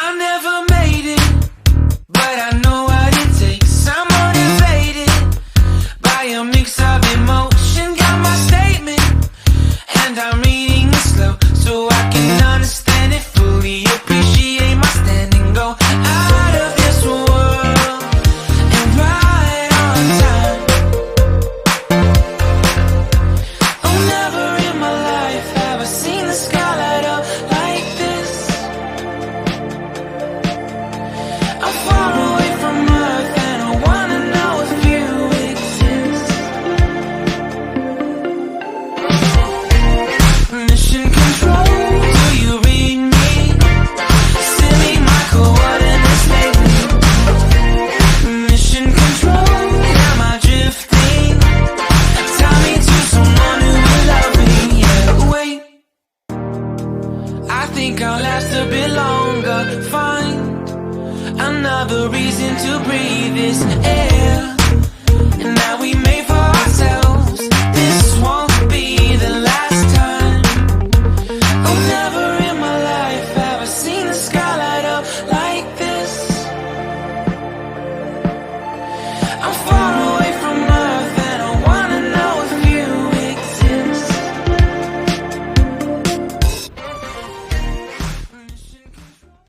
I never made it, but I know what it takes. I'm motivated by a mix of emotion. Got my statement, and I'm reading it slow so I can understand it fully. Appreciate my stand and go out of this world and right on time. Oh, never in my life have I seen the sky light up like this. I'm far away from Earth and I wanna know if you exist. Mission control, do you read me? Send me my coordinates lately. Mission control, am I drifting? Tie me to someone who will love me. Yeah, wait, I think I'll last a bit longer. Find another reason to breathe this air, and that